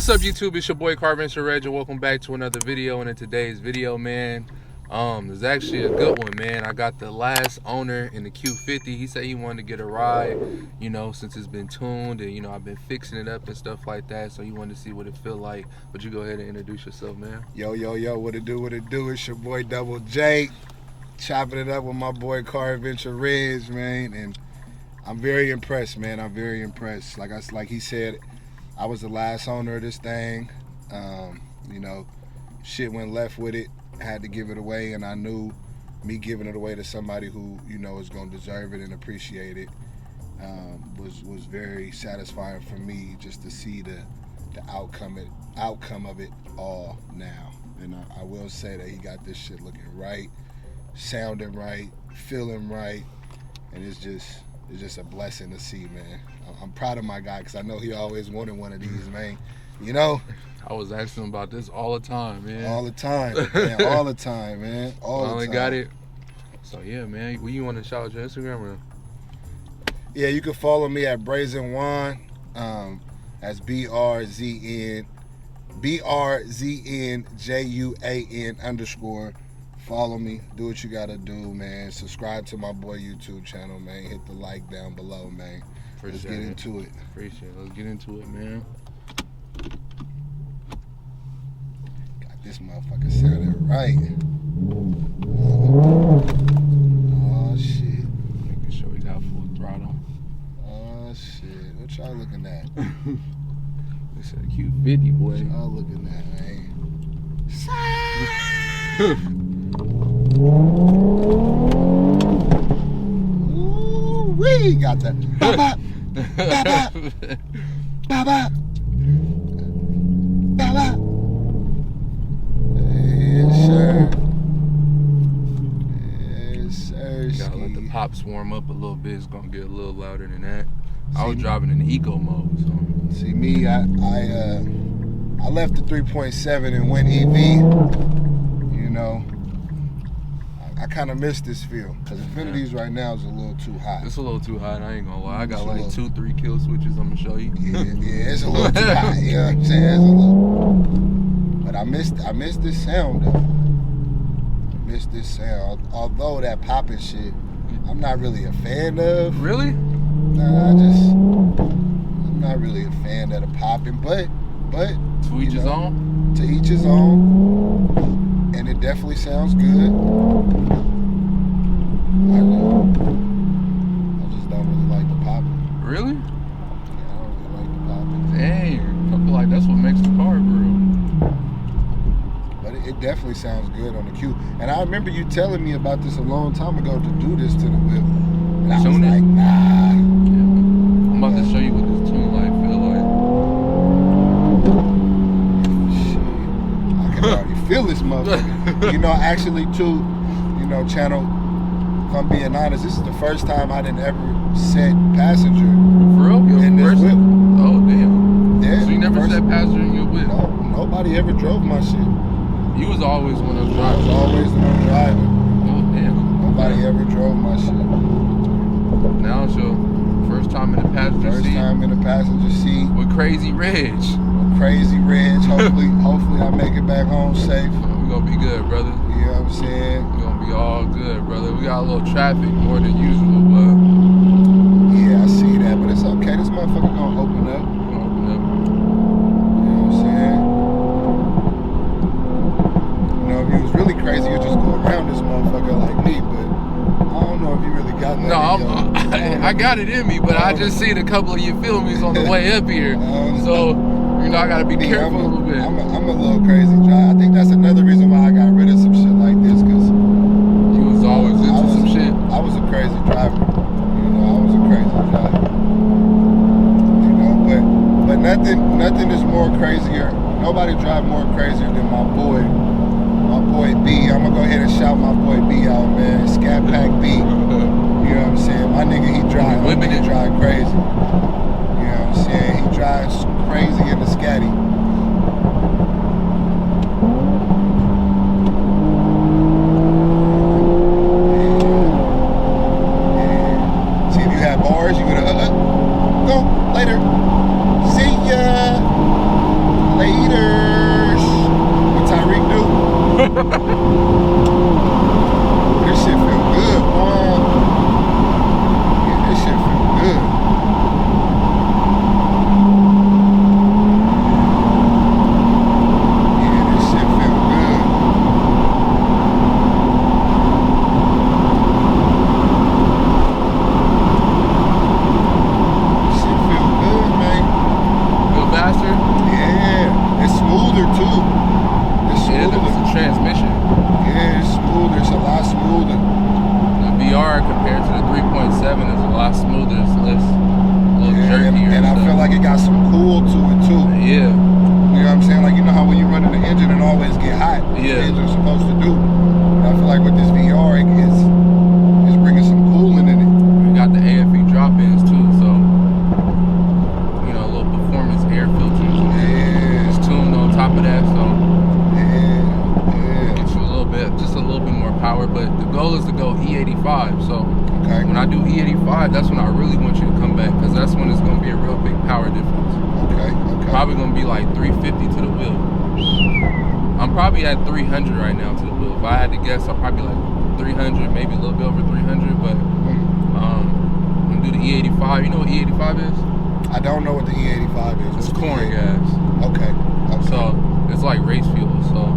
What's up, YouTube? It's your boy Carventure Reg, and welcome back to another video. And in today's video, man, there's actually a good one, man. I got the last owner in the Q50. He said he wanted to get a ride, you know, since it's been tuned and, you know, I've been fixing it up and stuff like that. So he wanted to see what it feel like. But you go ahead and introduce yourself, man. Yo, what it do? It's your boy Double J, chopping it up with my boy Carventure Reg, man. And I'm very impressed, man. I'm very impressed. Like he said, I was the last owner of this thing. You know, shit went left with it. Had to give it away, and I knew me giving it away to somebody who, you know, is going to deserve it and appreciate it was very satisfying for me, just to see the outcome of it all now. And I will say that he got this shit looking right, sounding right, feeling right, and it's just a blessing to see, man. I'm proud of my guy because I know he always wanted one of these, man. You know? I was asking him about this all the time, man. All the time, man. All the time, man. All the time. Finally got it. So, yeah, man. What you want to shout out your Instagram or? Yeah, you can follow me at Brazen Juan. That's BRZNJUAN _ Follow me. Do what you gotta do, man. Subscribe to my boy YouTube channel, man. Hit the like down below, man. Let's get into it. Appreciate it. Let's get into it, man. Got this motherfucker sounding right. Oh shit. Making sure we got full throttle. Oh shit. What y'all looking at? They said Q50, boy. What y'all looking at, man? Ooh-wee, got that. Baba, baba, baba, baba. Yes, sir. Yes, sir. Gotta let the pops warm up a little bit. It's gonna get a little louder than that. I was driving in eco mode, so. See me, I left the 3.7 and went EV. You know, I kind of miss this feel because Infiniti's right now is a little too hot. It's a little too hot. I ain't gonna lie. I got like 2-3 kill switches. I'm gonna show you. Yeah, it's a little too hot. You know what I'm saying? It's a little. But I miss this sound though. I miss this sound. Although that popping shit, I'm not really a fan of. Really? Nah, I'm not really a fan of the popping, but to each his own. To each his own, and it definitely sounds good. I just don't really like the popping. Really? Yeah, I don't really like the popping. Dang, I feel like that's what makes the car groove. But it definitely sounds good on the Q. And I remember you telling me about this a long time ago to do this to the whip. And I was like, nah. Yeah. I'm about to show you what this tune light feel like. Shit. I can already feel this motherfucker. You know, actually too, you know, channel, if I'm being honest, this is the first time I didn't ever set passenger. For real? In this whip. Oh, damn. Yeah. So you never set passenger in your whip? No, nobody ever drove my shit. You was always one of those drivers. I was always the one driving. Oh, damn. Nobody ever drove my shit. Now it's your first time in the passenger seat. First time in the passenger seat. With Crazy Reg. Crazy Reg. Hopefully I make it back home safe. We're gonna be good, brother. You know what I'm saying? We're gonna be all good, brother. We got a little traffic more than usual, but yeah, I see that. But it's okay. This motherfucker gonna open up. We're gonna open up. You know what I'm saying? You know, if you was really crazy, you'd just go around this motherfucker like me, but I don't know if you really got that. No, I got it in me, but I just seen a couple of your filmies on the way up here. So, you know, I gotta be careful a little bit. I'm a little crazy driver. I think that's another reason why I got rid of some shit like this, because you was always into some shit. I was a crazy driver. You know, I was a crazy driver. You know, but nothing is more crazier. Nobody drive more crazier than my boy B. I'm gonna go ahead and shout my boy B out, man. Scat Pack B. You know what I'm saying? My nigga, he drive crazy. You know what I'm saying? He drives crazy in the scatty. Yeah. See, if you have bars, you gotta go later. See ya. effect, because that's when it's gonna be a real big power difference. Okay. Probably gonna be like 350 to the wheel. I'm probably at 300 right now to the wheel. If I had to guess, I'll probably like 300, maybe a little bit over 300. But I'm gonna do the E85. You know what E85 is? I don't know what the E85 is. It's corn gas. Okay. So it's like race fuel. So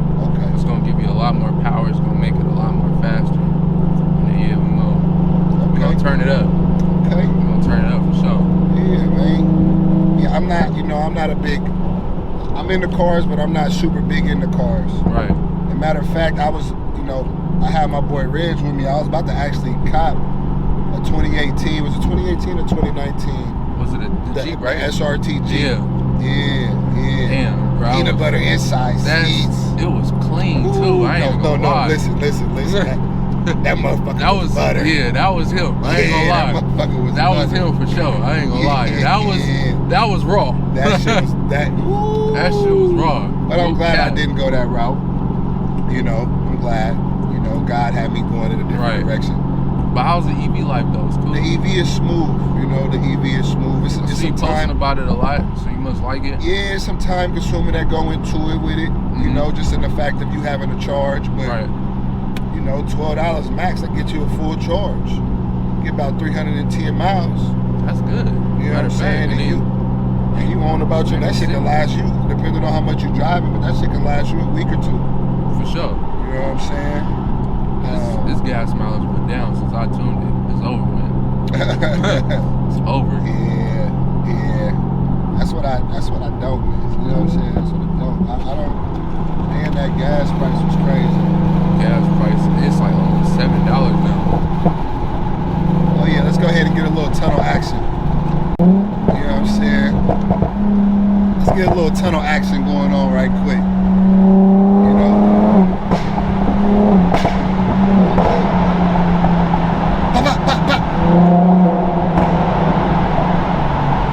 it's gonna give you a lot more power. It's gonna make it a lot more faster. And then, yeah, we're gonna turn it up. Okay. We're gonna turn it up for sure. Yeah, man. Yeah, I'm not. I'm not a big. I'm into cars, but I'm not super big into cars. Right. As a matter of fact, I was, I had my boy Reg with me. I was about to actually cop a 2018. Was it 2018 or 2019? Was it the Jeep, right? SRT Jeep. Yeah. Damn, bro. Peanut butter inside seats. It was clean too. I ain't gonna lie. Listen. That motherfucker was butter. Yeah, that was him. I ain't gonna lie. That motherfucker was That butter. was him for sure. I ain't gonna lie. That was raw. That shit was that. That shit was raw. But I'm glad I didn't go that route. I'm glad. God had me going in a different direction. But how's the EV life though? It's cool. The EV is smooth. The EV is smooth. It's you posting about it a lot, so you must like it. Yeah, it's some time consuming that go into it with it. Just in the fact of you having a charge, but $12 max that gets you a full charge. Get about 310 miles. That's good. You know what I'm saying? And you on about that shit can last you, depending on how much you driving, but that shit can last you a week or two. For sure. You know what I'm saying? This gas mileage went down since I tuned it. It's over, man. It's over. Yeah. That's what I don't miss. You know what I'm saying? That's what I don't. I don't. Man, that gas price was crazy. Gas price, it's like almost $7 now. Oh yeah, let's go ahead and get a little tunnel action. You know what I'm saying? Let's get a little tunnel action going on right quick.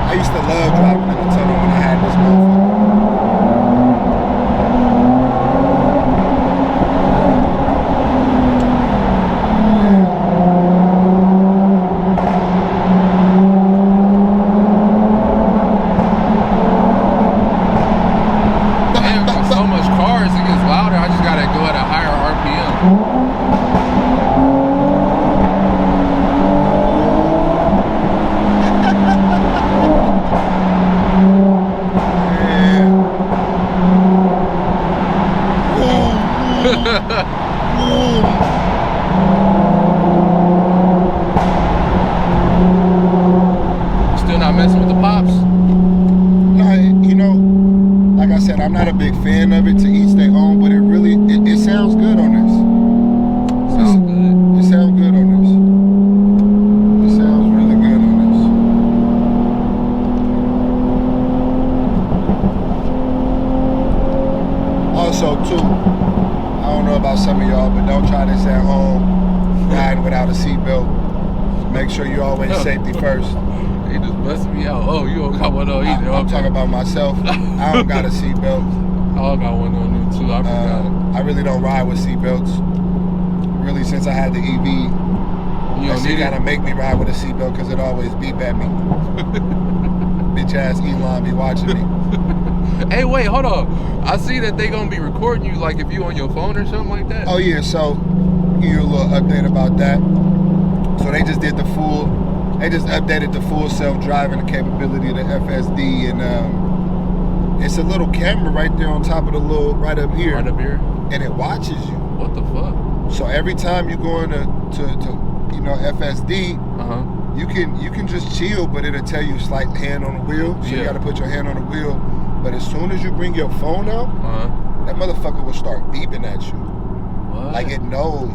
I used to love driving in the tunnel when I had this motherfucker. Still not messing with the pops? No, like I said, I'm not a big fan of it. To each their own, but it sounds good on this. Sounds good. It sounds good on this. It sounds really good on this. Also, too, I don't know about some of y'all, but don't try this at home. Riding without a seatbelt. Make sure you always safety first. He just busted me out. Oh, you don't got one on either. I'm talking about myself. I don't got a seatbelt. I don't got one on you too. I forgot. I really don't ride with seatbelts. Really, since I had the EV, that shit gotta make me ride with a seatbelt because it always beep at me. Bitch ass Elon be watching me. Hey, wait, hold on. I see that they gonna be recording you like if you on your phone or something like that. Oh yeah, so give you a little update about that. So they just updated the full self-driving capability of the FSD, and it's a little camera right there on top of the right up here. Right up here? And it watches you. What the fuck? So every time you go into FSD, you can just chill, but it'll tell you slight hand on the wheel. So you gotta put your hand on the wheel. But as soon as you bring your phone out, that motherfucker will start beeping at you. What? Like it knows.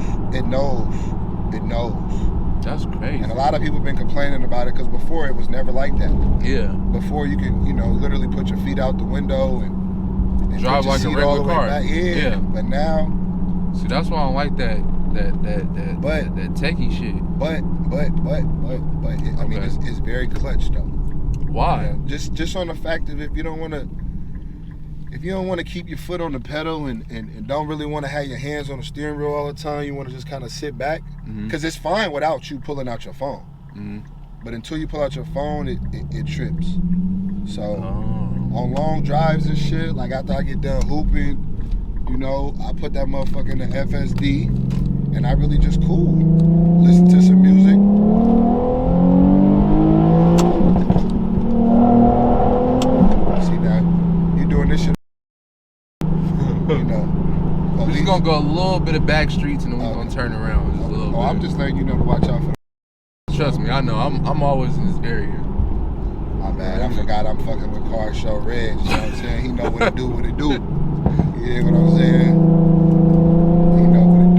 That's crazy. And a lot of people have been complaining about it because before it was never like that. Yeah. Before you could, literally put your feet out the window and drive like a regular car. Yeah. But now, see, that's why I don't like that techie shit. But I mean, it's very clutch though. Why? Just on the fact of if you don't want to keep your foot on the pedal and don't really want to have your hands on the steering wheel all the time, you want to just kind of sit back, because it's fine without you pulling out your phone. but until you pull out your phone, it trips. So on long drives and shit, like after I get done hooping, you know, I put that motherfucker in the FSD, and I really just cool, listen to some music. See that? You doing this shit? You know. We're just gonna go a little bit of back streets and then we're gonna turn around just a little bit. I'm just letting you know to watch out for. Trust me, I know. I'm always in this area. My bad. I forgot I'm fucking with Car Show Reg. You know what I'm saying? He know what it do, what it do. You hear what I'm saying? He know what it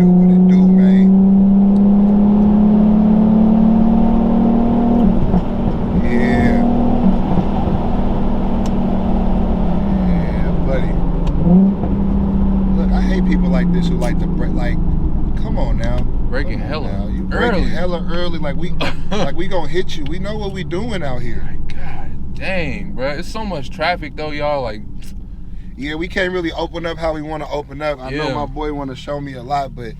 do, man. Yeah. Yeah, buddy. Look, I hate people like this who like to break, like, come on now. Breaking hella now. You breaking hella early, like we gonna hit you. We know what we doing out here. God dang, bro. It's so much traffic though, y'all. Like, yeah, we can't really open up how we want to open up. I know my boy want to show me a lot, but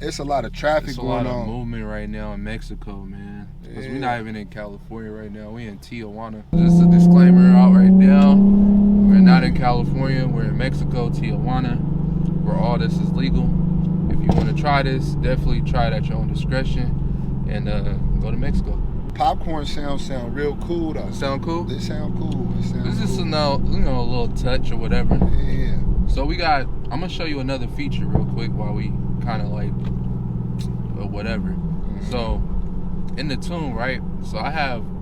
it's a lot of traffic going on. It's a lot of movement right now in Mexico, man. Because we're not even in California right now. We in Tijuana. Just a disclaimer out right now. We're not in California. We're in Mexico, Tijuana, where all this is legal. If you want to try this, definitely try it at your own discretion and go to Mexico. Popcorn sound real cool though. Sound cool? They sound cool. This is a little touch or whatever. Yeah. So I'm gonna show you another feature real quick while we kind of like or whatever. Mm-hmm. So in the tune, right? So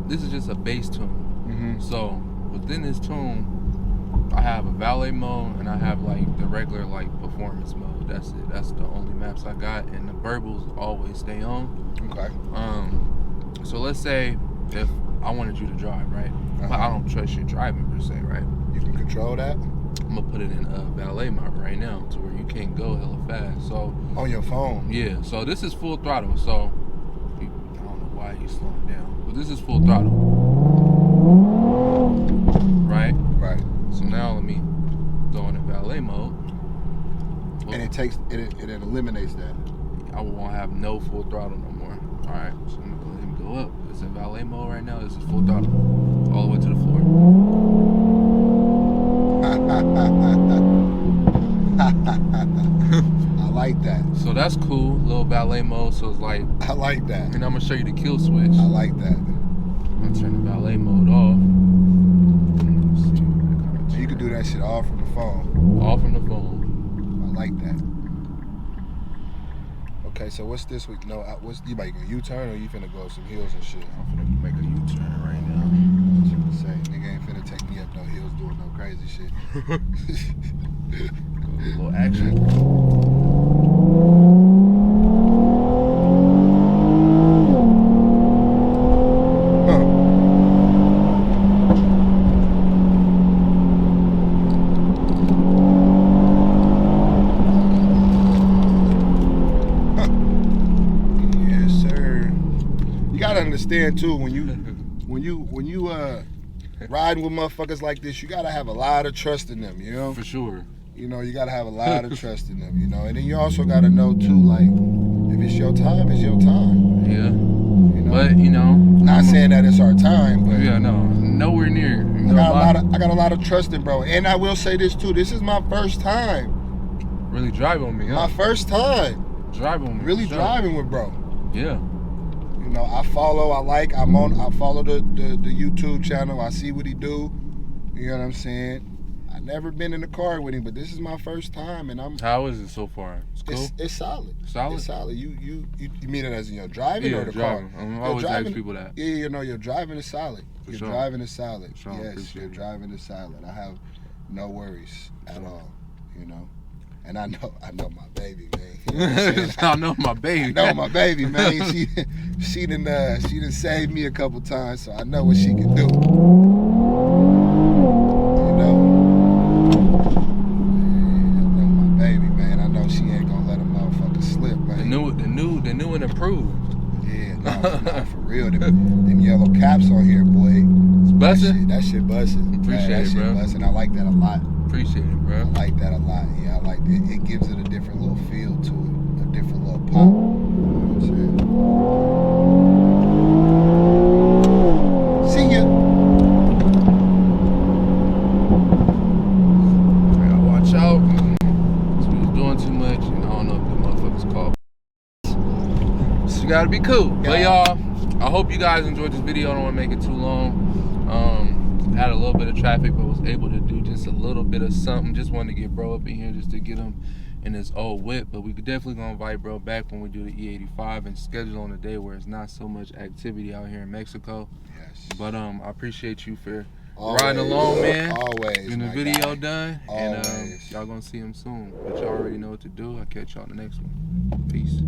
this is just a bass tune. Mm-hmm. So within this tune, I have a valet mode and I have like the regular like performance mode. That's it. That's the only maps I got, and the burbles always stay on. Okay. So let's say if I wanted you to drive, right? But I don't trust your driving per se, right? You can control that. I'm gonna put it in valet mode right now to where you can't go hella fast. So on your phone. Yeah. So this is full throttle. So I don't know why he's slowing down, but this is full throttle. Right. Right. So now let me go into valet mode. And it eliminates that. I won't have no full throttle no more. All right, so I'm gonna go ahead and go up. It's in valet mode right now. This is full throttle, all the way to the floor. I like that. So that's cool, little valet mode. So it's like, I like that. And I'm gonna show you the kill switch. I like that. I'm gonna turn the valet mode off. Let's see. You can do that shit all from the phone. All from the phone. I like that. Okay, so what's this week? No, you making a U-turn or you finna go up some hills and shit? I'm finna make a U-turn right now. What you gonna say? Nigga ain't finna take me up no hills doing no crazy shit. Go a little action. Understand too, when you riding with motherfuckers like this, you gotta have a lot of trust in them, you know. For sure. You know, you gotta have a lot of trust in them, you know. And then you also gotta know too, like, if it's your time, it's your time. Yeah. You know? But you know, not saying that it's our time, but yeah, no, nowhere near. I got a lot of trust in bro. And I will say this too. This is my first time. Really driving with me, huh? My first time. Driving with me. Really driving with bro. Yeah. You know, I follow the YouTube channel. I see what he do. You know what I'm saying? I never been in the car with him, but this is my first time, and How is it so far? It's cool. It's solid. Solid. It's solid. You mean it as in your driving or the driving. car? I always ask people that. Yeah, you know, your driving is solid. Your driving is solid. Sure, yes, your driving is solid. I have no worries at all. You know. And I know my baby, man. You know I know my baby. I know my baby, man. She done saved me a couple times, so I know what she can do. You know? Yeah, I know my baby, man. I know she ain't gonna let a motherfucker slip, man. The new and improved. Yeah, nah, for real. Them yellow caps on here, boy. It's bussin'? That shit bussin'. Appreciate it, bro. Bussin'. I like that a lot. Appreciate it, bro. I like that a lot. Yeah, I like it. It gives it a different little feel to it, a different little pop. You know what I'm saying? be cool. But Yeah. y'all, I hope you guys enjoyed this video. I don't want to make it too long. Had a little bit of traffic, but was able to do just a little bit of something. Just wanted to get bro up in here just to get him in his old whip. But we could definitely gonna invite bro back when we do the E85 and schedule on a day where it's not so much activity out here in Mexico. Yes. But I appreciate you for Always, riding along, man. Always. Getting the my video guy. done. Always. And y'all gonna see him soon. But y'all already know what to do. I'll catch y'all in the next one. Peace.